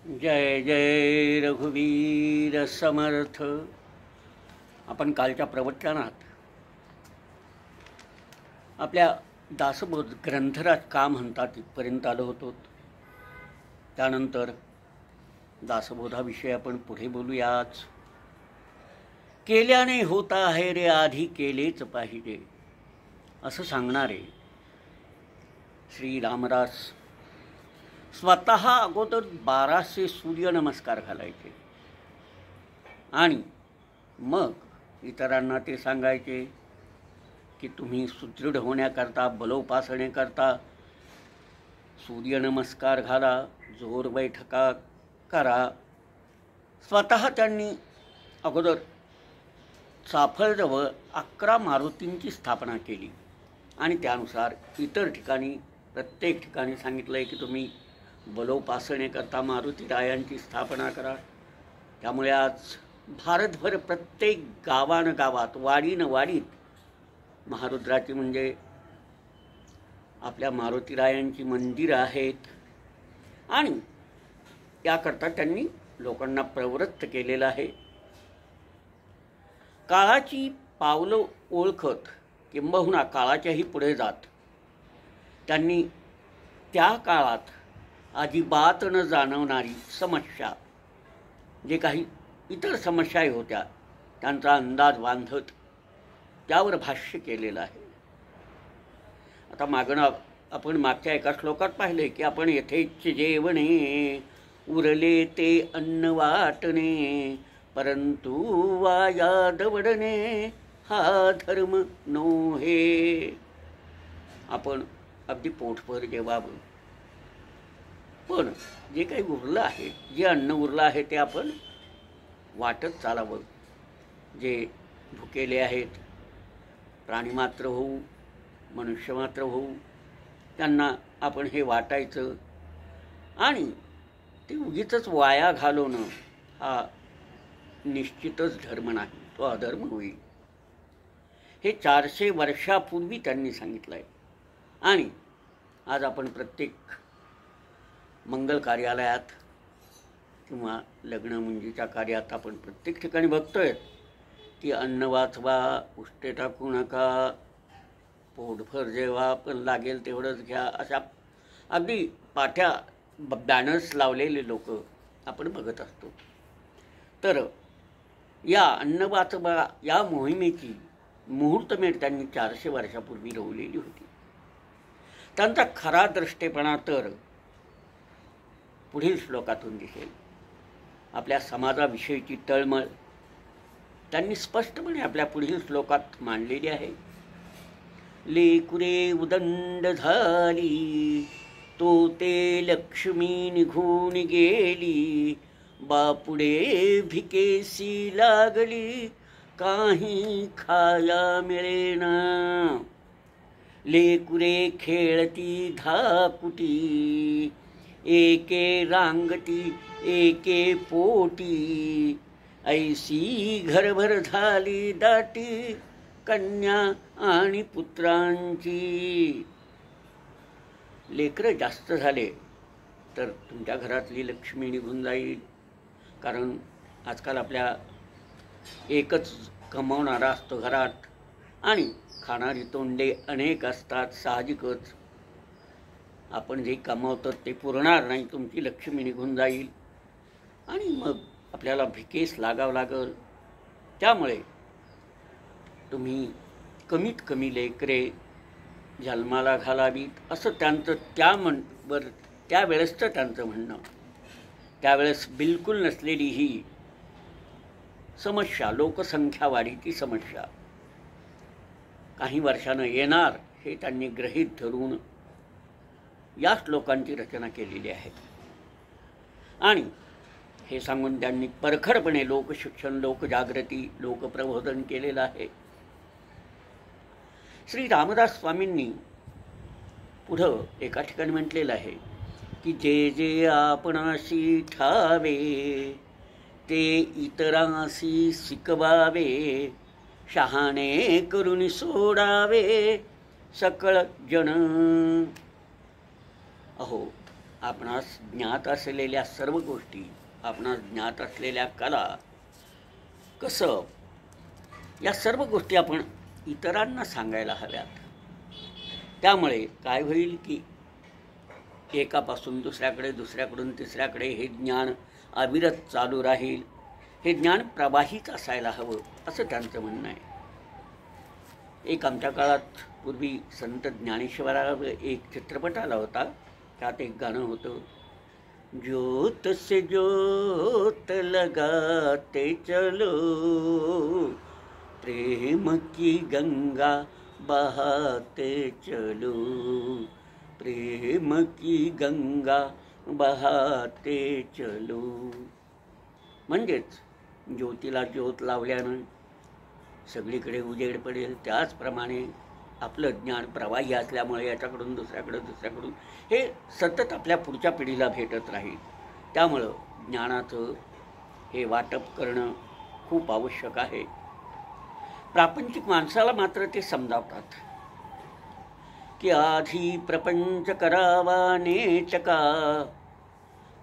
जय जय रघुवीर समर्थ. आपण कालच्या प्रवचनात आपल्या दासबोध ग्रंथराज का म्हणतात इथपर्यंत आलो होतो. त्यानंतर दासबोधाविषयी आपण पुढे बोलूयाच. केल्याने होता आहे रे आधी केलेच पाहिजे असं सांगणारे श्री रामदास स्वतः अगोदर 1200 सूर्यनमस्कार घालायचे आणि मग इतरांना ते सांगायचे की तुम्ही सुदृढ होण्याकरता बलोपासनेकरता सूर्यनमस्कार घाला, जोर बैठका करा. स्वतः त्यांनी अगोदर चाफळजवळ 11 मारुतींची स्थापना केली आणि त्यानुसार इतर ठिकाणी प्रत्येक ठिकाणी सांगितलं आहे की तुम्ही बलोपासनेकरता मारुतीरायांची स्थापना करा. त्यामुळे आज भारतभर प्रत्येक गावात वाडीत महारुद्राची म्हणजे आपल्या मारुतीरायांची मंदिरं आहेत आणि याकरता त्यांनी लोकांना प्रवृत्त केलेलं आहे. काळाची पावलं ओळखत किंबहुना काळाच्याही पुढे जात त्यांनी त्या काळात अजिबात न जाणवणारी समस्या, जे काही इतर समस्याही होत्या त्यांचा अंदाज बांधत त्यावर भाष्य केलेलं आहे. आता आपण मागच्या एका श्लोकात पाहिले की आपण यथेच्छ जेवणे उरले ते अन्न वाटणे परंतु वाया दवडणे हा धर्म नोहे. आपण अगदी पोटभर जेवावं, पण जे काही उरलं आहे, जे अन्न उरलं आहे ते आपण वाटत चालावं. जे भुकेले आहेत, प्राणीमात्र होऊ मनुष्यमात्र होऊ, त्यांना आपण हे वाटायचं आणि ते उगीचच वाया घालवणं हा निश्चितच धर्म नाही, तो अधर्म होईल. हे 400 वर्षापूर्वी त्यांनी सांगितलं आहे आणि आज आपण प्रत्येक मंगल कार्यालयात किंवा लग्न मुंजीच्या कार्यात आपण प्रत्येक ठिकाणी बघतोय की अन्न वाचवा, उष्टे टाकू नका, पोटभर जेवा, पण लागेल तेवढंच घ्या, अशा अगदी पाठ्या बॅनर्स लावलेले लोक आपण बघत असतो. तर या अन्न वाचवा या मोहिमेची मुहूर्तमेढ त्यांनी 400 वर्षापूर्वी रोवलेली होती. त्यांचा खरा दृष्टेपणा तर पुढील श्लोकातून दिसेल. आपल्या समाजाविषयीची तळमळ त्यांनी स्पष्टपणे आपल्या पुढील श्लोकात मांडलेली आहे. लेकुरे उदंड झाली तो ते लक्ष्मी निघून गेली बापुडे भिकेसी लागली काही खाया मिळेना. लेकुरे खेळती धाकुटी एके रांगती एके पोटी ऐसी घरभर झाली दाटी कन्या आणि पुत्रांची. लेकरं जास्त झाले तर तुमच्या घरातली लक्ष्मी निघून जाईल, कारण आजकाल आपल्या एकच कमावणारा असतो घरात आणि खाणारी तोंडे अनेक असतात. साहजिकच आपण जे कमावतो ते पुरणार नाही, तुमची लक्ष्मी निघून जाईल आणि मग आपल्याला भिकेस लागावं लागल. त्यामुळे तुम्ही कमीत कमी लेकरे जन्माला घालावीत असं त्यांचं त्यावेळेसचं त्यांचं म्हणणं. त्यावेळेस बिलकुल नसलेली ही समस्या, लोकसंख्या वाढीची समस्या काही वर्षानं येणार हे त्यांनी गृहीत धरून या श्लोकांची रचना केलेली आहे. आणि हे सांगून त्यांनी परखडपणे लोकशिक्षण, लोकजागृती, लोकप्रबोधन केलेलं आहे. श्री रामदास स्वामींनी पुढं एका ठिकाणी म्हटलेलं आहे की जे जे आपणाशी ठावे ते इतरांशी शिकवावे शहाणे करून सोडावे सकळ जन. अहो आपणास ज्ञात असलेल्या सर्व गोष्टी, आपणास ज्ञात असलेल्या कला, कसं, या सर्व गोष्टी आपण इतरांना सांगायला हव्यात. त्यामुळे काय होईल की एकापासून दुसऱ्याकडे, दुसऱ्याकडून तिसऱ्याकडे हे ज्ञान अविरत चालू राहील. हे ज्ञान प्रवाहित असायला हवं असं त्यांचं म्हणणं आहे. एक आमच्या काळात पूर्वी संत ज्ञानेश्वरावर एक चित्रपट आला होता. त्यात एक गाणं होतं, ज्योत से ज्योत लगाते चलो, प्रेम की गंगा बहाते चलो, प्रेम की गंगा बहाते चलो. म्हणजेच ज्योतीला ज्योत लावल्यानं सगळीकडे उजेड पडेल. त्याचप्रमाणे आपलं ज्ञान प्रवाही असल्यामुळे याच्याकडून दुसऱ्याकडं, दुसऱ्याकडून हे सतत आपल्या पुढच्या पिढीला भेटत राहील. त्यामुळं ज्ञानाचं हे वाटप करणं खूप आवश्यक आहे. प्रापंचिक माणसाला मात्र ते समजावतात की आधी प्रपंच करावा नेटका,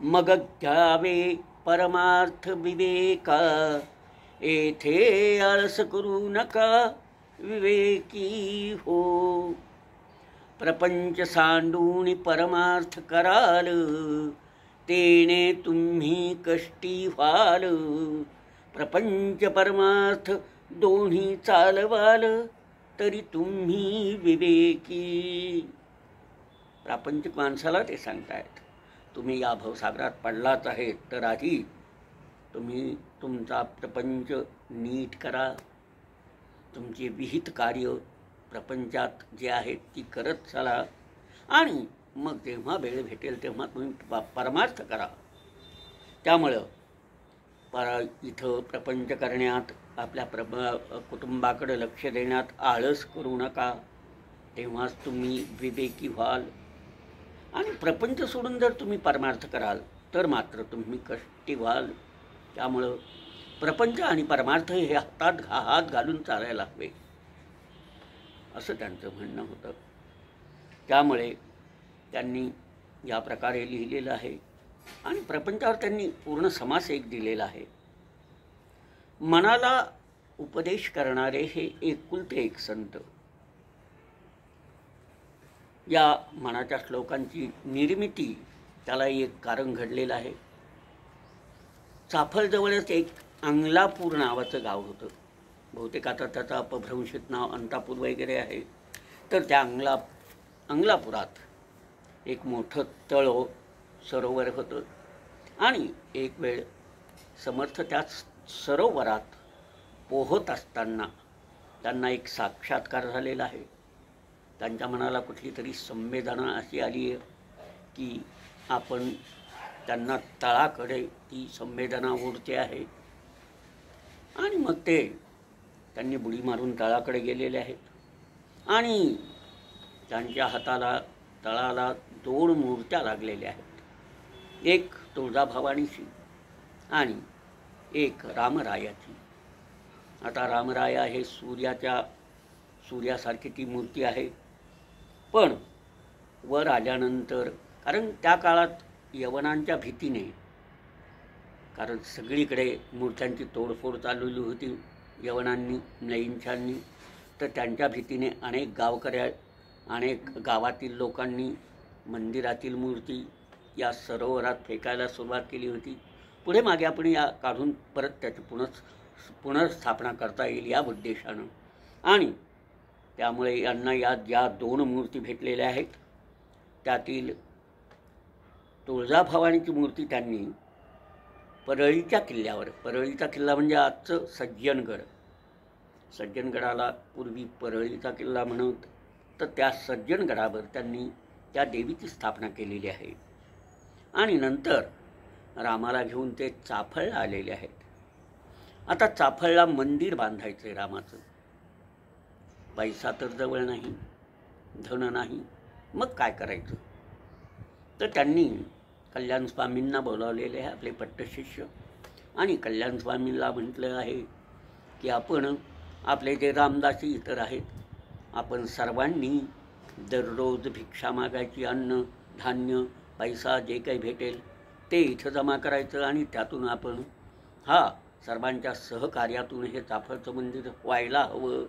मग घ्यावे परमार्थ विवेका, येथे आळस करू नका विवेकी हो. प्रपंच सांडून परमार्थ कराल, तेने तुम्ही कष्टी व्हाल. प्रपंच परमार्थ दोन्ही चालवाल, तरी तुम्ही विवेकी. प्रापंचिक माणसाला ते सांगतायत, तुम्ही या भवसागरात पडलाच आहे, तर आधी तुम्ही तुमचा प्रपंच नीट करा. तुमचे विहित कार्य प्रपंचात जे आहेत ती करत चला, आणि मग जेव्हा वेळ भेटेल तेव्हा तुम्ही परमार्थ करा. त्यामुळं इथं प्रपंच करण्यात, आपल्या कुटुंबाकडे लक्ष देण्यात आळस करू नका, तेव्हाच तुम्ही विवेकी व्हाल. आणि प्रपंच सोडून जर तुम्ही परमार्थ कराल तर मात्र तुम्ही कष्टी व्हाल. त्यामुळं प्रपंच आणि परमार्थ हे हात घालून चालायला हवे असं त्यांचं म्हणणं होतं. त्यामुळे त्यांनी या प्रकारे लिहिलेलं आहे. आणि प्रपंचावर त्यांनी पूर्ण समास एक दिलेला आहे. मनाला उपदेश करणारे हे एकुलते एक संत. या मनाच्या श्लोकांची निर्मिती, त्याला एक कारण घडलेलं आहे. चाफळजवळच एक अंगलापूर नावाचं गाव होतं. बहुतेक आता त्याचं अपभ्रंशित नाव अंतापूर वगैरे आहे. तर त्या अंगलापुरात एक मोठं तळं, सरोवर होतं. आणि एक वेळ समर्थ त्याच सरोवरात पोहत असताना त्यांना एक साक्षात्कार झालेला आहे. त्यांच्या मनाला कुठली तरी संवेदना अशी आली आहे की आपण त्यांना तळाकडे ती संवेदना ओढते आहे. आणि मग त्यांनी बुडी मारून तळाकडे गेलेले आहेत. आणि त्यांच्या तळाला 2 मूर्त्या लागलेल्या आहेत. एक तुळजाभवानीची आणि एक रामरायाची. आता रामराया हे सूर्यासारखी ती मूर्ती आहे. पण वर आल्यानंतर, कारण त्या काळात यवनांच्या भीतीने, कारण सगळीकडे मूर्त्यांची तोडफोड चालवली होती यवनांनी, नैंचांनी, तर त्यांच्या भीतीने अनेक गावातील लोकांनी मंदिरातील मूर्ती या सरोवरात फेकायला सुरुवात केली होती. पुढे मागे आपण या काढून परत त्याची पुनर्स्थापना करता येईल या उद्देशानं. आणि त्यामुळे यांना या ज्या 2 मूर्ती भेटलेल्या आहेत त्यातील तुळजाभवानीची मूर्ती त्यांनी परळीच्या किल्ल्यावर, परळीचा किल्ला म्हणजे आजचं सज्जनगडाला पूर्वी परळीचा किल्ला म्हणत, तर त्या सज्जनगडावर त्यांनी त्या देवीची स्थापना केलेली आहे. आणि नंतर रामाला घेऊन ते चाफळला आलेले आहेत. आता चाफळला मंदिर बांधायचं आहे रामाचं. पैसा तर जवळ नाही, धन नाही, मग काय करायचं? तर त्यांनी कल्याण स्वामींना बोलावलेले आहे, आपले पट्टशिष्य. आणि कल्याण स्वामींना म्हटलं आहे की आपण आपले जे रामदासी इतर आहेत, आपण सर्वांनी दररोज भिक्षा मागायची, अन्न धान्य पैसा जे काही भेटेल ते इथं जमा करायचं आणि त्यातून आपण सर्वांच्या सहकार्यातून हे चाफळचं मंदिर व्हायला हवं.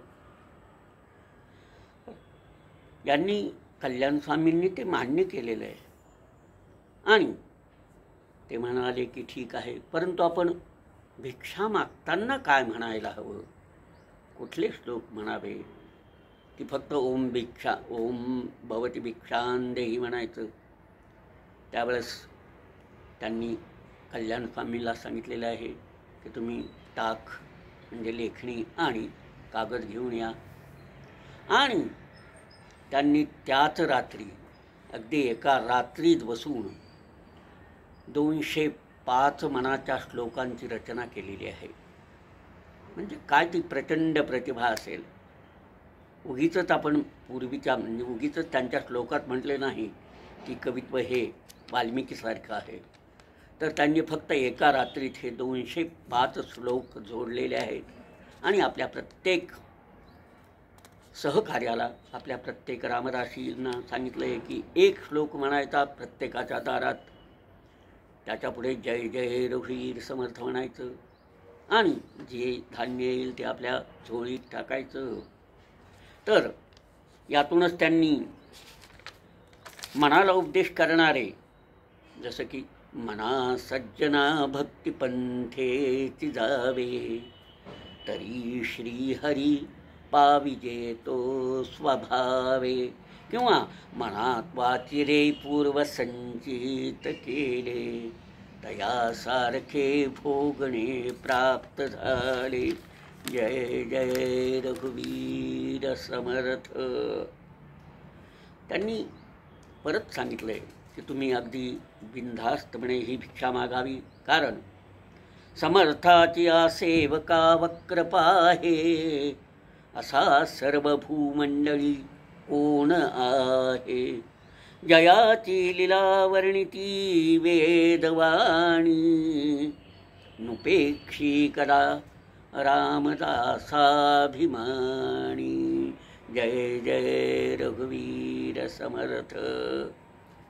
यांनी कल्याण स्वामींनी ते मान्य केलेलं आहे आणि ते म्हणाले की ठीक आहे, परंतु आपण भिक्षा मागताना काय म्हणायला हवं, कुठले श्लोक म्हणावे, की फक्त ओम भवती भिक्षां देही म्हणायचं. त्यावेळेस त्यांनी कल्याण स्वामीला सांगितलेलं आहे की तुम्ही टाक म्हणजे लेखणी आणि कागद घेऊन या. आणि त्यांनी त्याच रात्री अगदी एका रात्रीत बसून 205 मनाच्या श्लोकांची रचना केलेली आहे. म्हणजे काय ती प्रचंड प्रतिभा असेल. उगीचच आपण पूर्वीच्या म्हणजे उगीचच त्यांच्या श्लोकात म्हटले नाही की कवित्व हे वाल्मिकीसारखं आहे, तर त्यांनी फक्त एका रात्रीत हे 205 श्लोक जोडलेले आहेत आणि आपल्या प्रत्येक सहकार्याला, आपल्या प्रत्येक रामदासींना सांगितलं आहे की एक श्लोक म्हणायचा प्रत्येकाच्या दारात, त्याच्यापुढे जय जय रघुवीर समर्थ म्हणायचं आणि जे धान्य येईल ते आपल्या झोळीत टाकायचं. तर यातूनच त्यांनी मनाला उपदेश करणारे, जसं की मना सज्जना भक्तिपंथेची जावे, तरी श्रीहरी पाविजे तो स्वभावे, किंवा मनात वाचिरे पूर्वसंचित केले, तयासारखे भोगणे प्राप्त झाले. जय जय रघुवीर समर्थ. त्यांनी परत सांगितलंय की तुम्ही अगदी बिनधास्तपणे ही भिक्षा मागावी, कारण समर्थाची सेवका वक्रपा आहे, असा सर्व भूमंडळी कोण आहे. जयाची लीला वर्णिती वेदवाणी, नुपेक्षी कदा रामदासाभिमानी. जय जय रघुवीर समर्थ.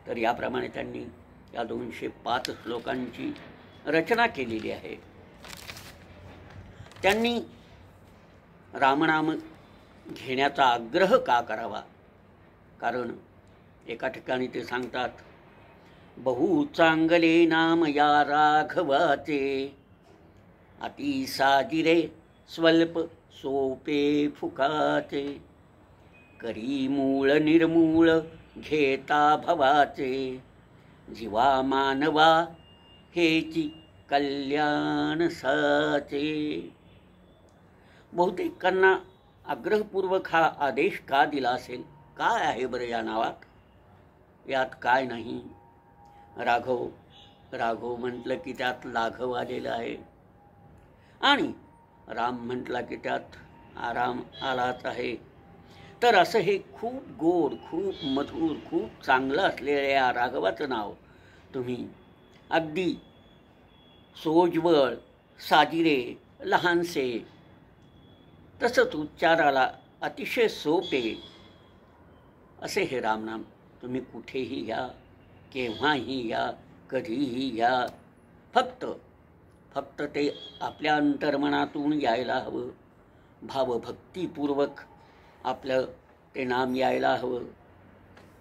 तर याप्रमाणे त्यांनी या 205 श्लोकांची रचना केलेली आहे. त्यांनी रामनाम घेण्याचा आग्रह का करावा, कारण एका ठिकाणी ते सांगतात, बहु चांगले नाम या राघवाचे, अति साजिरे स्वल्प सोपे फुकाचे, करी मूळ निर्मूळ घेता भवाचे, जीवा मानवा हेची कल्याण साचे. बहुतेकांना आग्रहपूर्वक हा आदेश का दिला असेल, काय आहे बरं या नावात, यात काय नाही. राघव राघव म्हटलं की त्यात लाघव आलेलं आहे आणि राम म्हटला की त्यात आराम आलाच आहे. तर असं हे खूप गोड, खूप मधुर, खूप चांगलं असलेलं या राघवाचं नाव तुम्ही अगदी सोज्वळ, साजिरे, लहानसे, तसंच उच्चाराला अतिशय सोपे असे हे रामनाम तुम्ही कुठेही घ्या, केव्हाही घ्या, कधीही घ्या. फक्त ते आपल्या अंतर्मनातून यायला हवं, भावभक्तीपूर्वक आपलं ते नाम यायला हवं.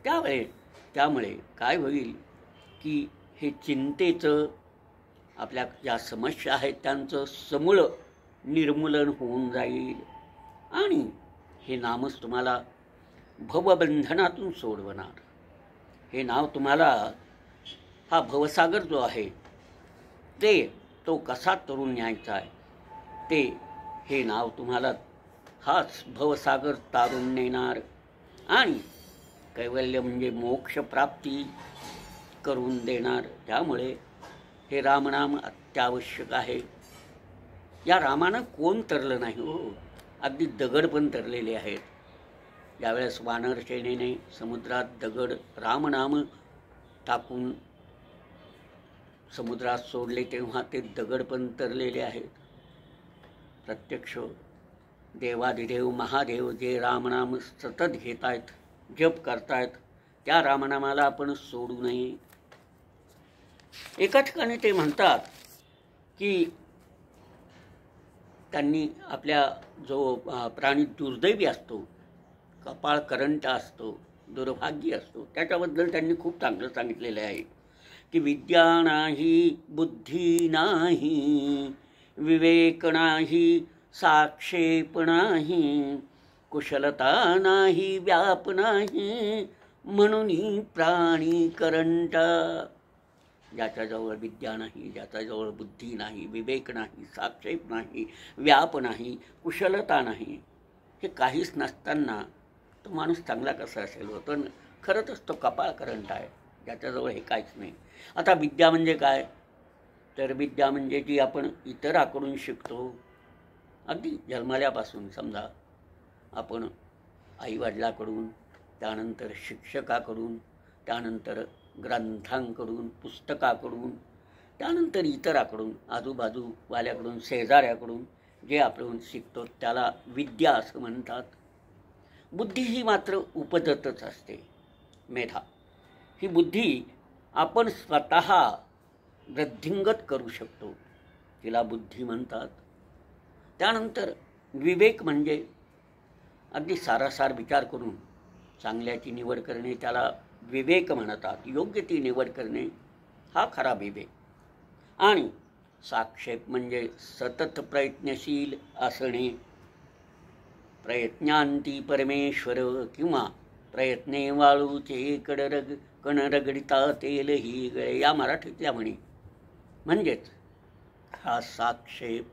त्यामुळे काय होईल की हे चिंतेचं, आपल्या ज्या समस्या आहेत त्यांचं समूळ निर्मूलन होऊन जाईल आणि हे नामच तुम्हाला भवबंधनातून सोडवणार. हे नाव तुम्हाला, हा भवसागर जो आहे तो कसा तरुण न्यायचा आहे, हे नाव तुम्हाला हाच भवसागर तारून नेणार आणि कैवल्य म्हणजे मोक्षप्राप्ती करून देणार. त्यामुळे हे रामनाम अत्यावश्यक आहे. या रामानं कोण तरलं नाही हो, अगदी दगड पण तरलेले आहेत. ज्यावेळेस वानर सेनेने समुद्रात दगड रामनाम टाकून समुद्रात सोडले तेव्हा ते दगड पण तरलेले आहेत. प्रत्यक्ष देवाधिदेव महादेव जे रामनाम सतत घेत आहेत, जप करतायत, त्या रामनामाला आपण सोडू नये. एका ठिकाणी ते म्हणतात की त्यांनी आपल्या जो प्राणी दुर्दैवी असतो, कपाळ करंट असतो, दुर्भाग्य असतो, त्याच्याबद्दल त्यांनी खूप चांगलं सांगितलेलं आहे की विद्या नाही, बुद्धी नाही, विवेक नाही, साक्षेप नाही, कुशलता नाही, व्याप नाही, म्हणून प्राणी करंटा. ज्याच्याजवळ विद्या नाही, ज्याच्याजवळ बुद्धी नाही, विवेक नाही, साक्षेप नाही, व्याप नाही, कुशलता नाही, हे काहीच नसताना तो माणूस चांगला कसा असेल होतो. खरंच तो कपाळ करंट आहे, ज्याच्याजवळ हे काहीच नाही. आता विद्या म्हणजे काय? तर विद्या म्हणजे जी आपण इतराकडून शिकतो, अगदी जन्मल्यापासून. समजा आपण आईवडिलाकडून, त्यानंतर शिक्षकाकडून, त्यानंतर ग्रंथांकडून, पुस्तकाकडून, त्यानंतर इतराकडून, आजूबाजूवाल्याकडून, शेजाऱ्याकडून जे आपण शिकतो त्याला विद्या असं म्हणतात. बुद्धी ही मात्र उपजतच असते, मेधा. ही बुद्धी आपण स्वतः वृद्धिंगत करू शकतो, तिला बुद्धी म्हणतात. त्यानंतर विवेक म्हणजे अगदी सारासार विचार करून चांगल्याची निवड करणे, त्याला विवेक म्हणतात. योग्य ती निवड करणे हा खरा विवेक. आणि साक्षेप म्हणजे सतत प्रयत्नशील असणे. प्रयत्नांती परमेश्वर, किंवा प्रयत्ने वाळूचे कण रगडिता तेल ही गळे, या मराठीतल्या म्हणी. म्हणजेच हा साक्षेप.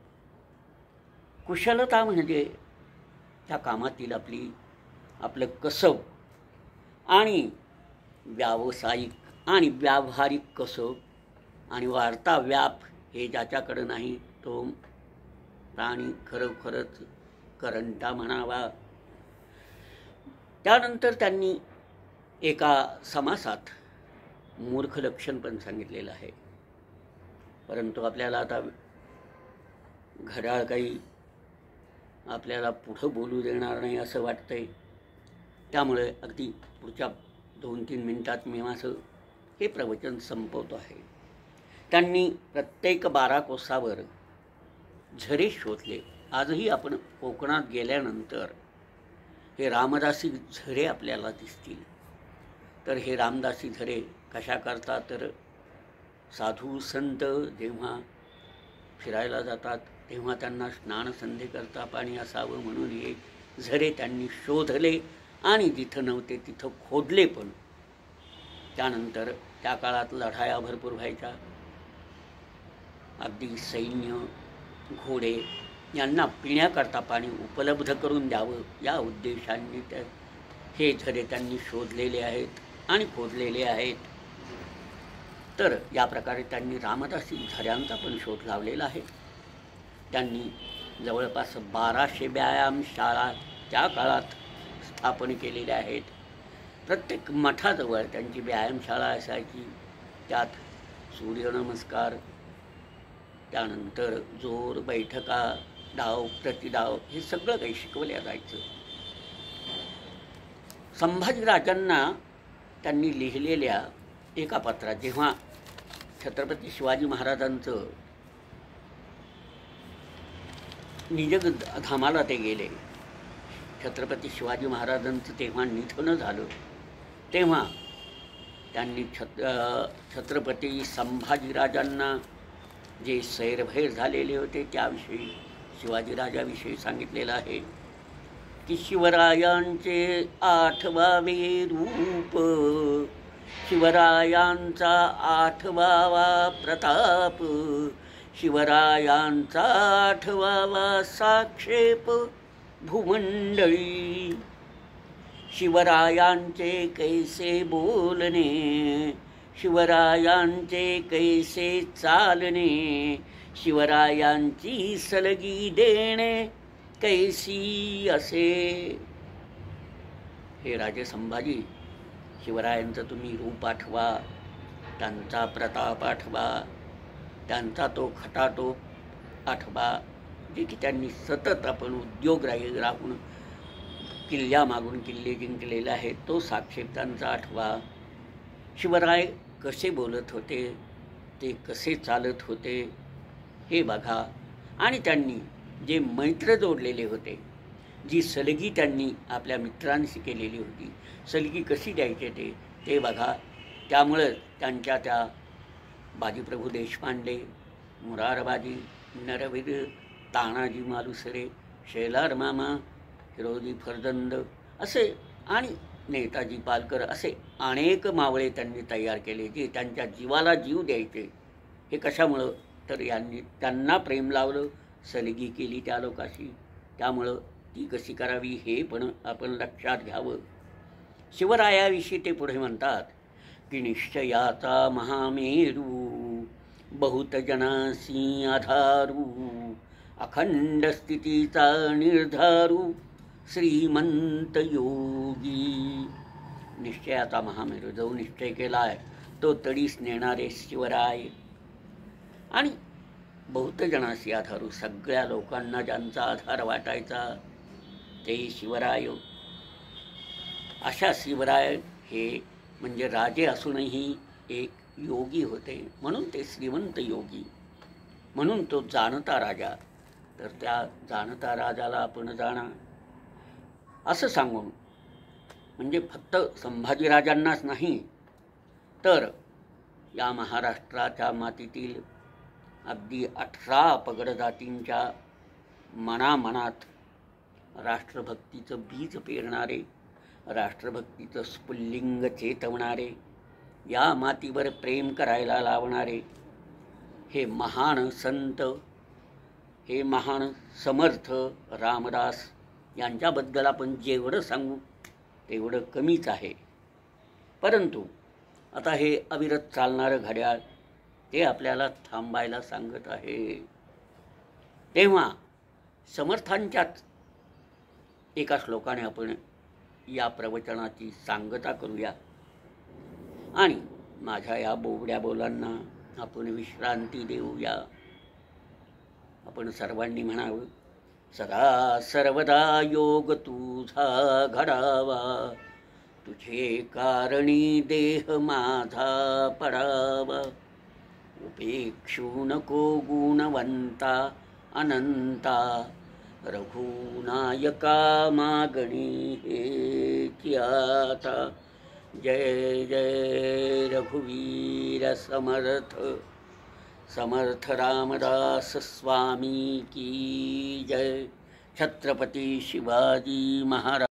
कुशलता म्हणजे त्या कामातील आपलं कसब, आणि व्यावसायिक आणि व्यावहारिक कसब आणि वार्ता व्याप हे ज्याच्याकडं नाही तो प्राणी खरोखरच करंटा म्हणावा. त्यानंतर त्यांनी एका समासात मूर्ख लक्षण पण सांगितलेलं आहे. परंतु आपल्याला आता घड्याळ काही आपल्याला पुढं बोलू देणार नाही असं वाटतंय. त्यामुळे अगदी पुढच्या 2-3 मिनिटात मी माझं हे प्रवचन संपवतो आहे. त्यांनी प्रत्येक 12 कोसावर झरे शोधले. आजही आपण कोकणात गेल्यानंतर हे रामदासी झरे आपल्याला दिसतील. तर हे रामदासी झरे कशा करतात? तर साधू संत जेव्हा फिरायला जातात तेव्हा त्यांना स्नानसंधी करता पाणी असावं म्हणून हे झरे त्यांनी शोधले आणि जिथं नव्हते तिथं खोदले पण. त्यानंतर त्या काळात लढाया भरपूर व्हायच्या. अगदी सैन्य, घोडे यांना पिण्याकरता पाणी उपलब्ध करून द्यावं या उद्देशाने हे झरे त्यांनी शोधलेले आहेत आणि खोदलेले आहेत. तर या प्रकारे त्यांनी रामदासी झऱ्यांचा पण शोध लावलेला आहे. त्यांनी जवळपास 1200 व्यायामशाळा त्या काळात स्थापन केलेल्या आहेत. प्रत्येक मठाजवळ त्यांची व्यायामशाळा असायची. त्यात सूर्यनमस्कार, त्यानंतर जोर, बैठका, डाव, प्रतिडाव हे सगळं काही शिकवल्या जायचं. संभाजीराजांना त्यांनी लिहिलेल्या एका पत्रात जेव्हा छत्रपती शिवाजी महाराजांचं निजग धामाला ते गेले, छत्रपती शिवाजी महाराजांचं तेव्हा निधन झालं, तेव्हा त्यांनी छत्रपती संभाजीराजांना जे सैरभैर झालेले होते त्याविषयी, शिवाजीराजाविषयी सांगितलेलं आहे की शिवरायांचे 8वावे रूप, शिवरायांचा 8वावा प्रताप, शिवरायांचा 8वावा साक्षेप भूमंडळी, शिवरायांचे कैसे बोलणे, शिवरायांचे कैसे चालणे, शिवरायांची सलगी देणे कैसी असे. हे राजे संभाजी, शिवरायांचं तुम्ही रूप आठवा, त्यांचा प्रताप आठवा, त्यांचा तो खटाटोप आठवा, जे की त्यांनी सतत आपण उद्योगराही राहून किल्ल्यामागून किल्ले जिंकलेले आहेत, तो साक्षेप त्यांचा आठवा. शिवराय कसे बोलत होते ते कसे चालत होते हे बघा. आणि त्यांनी जे मैत्र जोडलेले होते, जी सलगी त्यांनी आपल्या मित्रांशी केलेली होती, सलगी कशी द्यायचे ते बघा. त्यामुळं त्यांच्या त्या बाजीप्रभू देशपांडे, मुरारबाजी, नरवीर, तानाजी मालुसरे, शेलार मामा, हिरोजी फर्जंद असे आणि नेताजी पालकर असे अनेक मावळे त्यांनी तयार केले, जे त्यांच्या जीवाला जीव द्यायचे. हे कशामुळं? तर यांनी त्यांना प्रेम लावलं, सलगी केली त्या लोकांशी. त्यामुळं ती कशी करावी हे पण आपण लक्षात घ्यावं. शिवरायाविषयी ते पुढे म्हणतात की निश्चयाचा महामेरू, बहुत जनासी आधारू, अखंड स्थितीचा निर्धारू, श्रीमंत योगी. निश्चयाचा महामेरू, जो निश्चय केलाय तो तडीस नेणारे शिवराय. आणि बहुत जनासी आधारू, सगळ्या लोकांना ज्यांचा आधार वाटायचा ते शिवराय. अशा शिवराय हे म्हणजे राजे असूनही एक योगी होते, म्हणून ते श्रीमंत योगी, म्हणून तो जाणता राजा. तर त्या जाणता राजाला आपण जाणा असं सांगून, म्हणजे फक्त संभाजीराजांनाच नाही तर या महाराष्ट्राच्या मातीतील अगदी 18 पगड जातींच्या मनामनात राष्ट्रभक्तीचं बीज पेरणारे, राष्ट्रभक्तीचं स्फुल्लिंग चेतवणारे, या मातीवर प्रेम करायला लावणारे हे महान संत, हे महान समर्थ रामदास यांच्याबद्दल आपण जेवढं सांगू तेवढं कमीच आहे. परंतु आता हे अविरत चालणारं घड्याळ ते आपल्याला थांबायला सांगत आहे. तेव्हा समर्थांच्याच एका श्लोकाने आपण या प्रवचनाची सांगता करूया आणि माझ्या या बोबड्या बोलांना आपण विश्रांती देऊया. आपण सर्वांनी म्हणावं, सदा सर्वदा योग तुझा घडावा, तुझे कारणी देह माझा पडावा, उपेक्षू नको गुणवंता अनंता, रघुनायका मागणी हेची आता. जय जय रघुवीर समर्थ, समर्थ रामदास स्वामी की जय. छत्रपती शिवाजी महाराज.